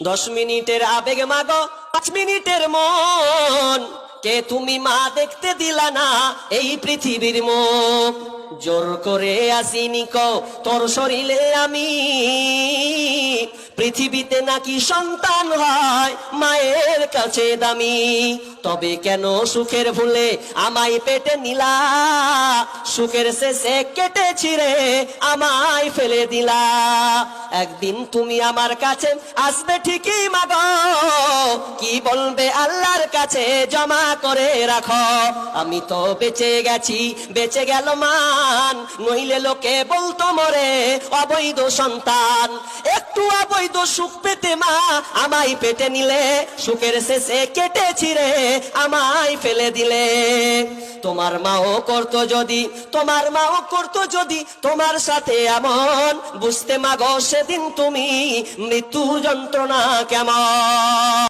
10 মিনিটের আবেগ মাগো 5 মিনিটের মন, কে তুমি মা দেখতে দিলা না এই পৃথিবীর মুখ। জোর করে আসিনি কো তোর শরীরে আমি, পৃথিবীতে নাকি সন্তান হয় মায়ের কাছে দামি। তবে কেন সুখের ভুলে আমায় পেটে নিলা, সুখের শেষে কেটে ছিঁড়ে আমায় ফেলে দিলা। একদিন তুমি আমার কাছে আসবে ঠিকই মাগো, কি বলবে আল্লাহর কাছে জমা করে রাখো। আমি তো বেঁচে গেছি বেঁচে গেল মান, নইলে লোকে বলতো মরে অবৈধ সন্তান। একটু অবৈধ সুখ পেতে মা আমায় পেটে নিলে, সুখের শেষে কেটে ছিঁড়ে আমায় ফেলে দিলে। তোমার মাও করতো যদি, তোমার মাও করতো যদি তোমার সাথে এমন, বুঝতে মাগো সেদিন তুমি মৃত্যুর যন্ত্রণা কেমন।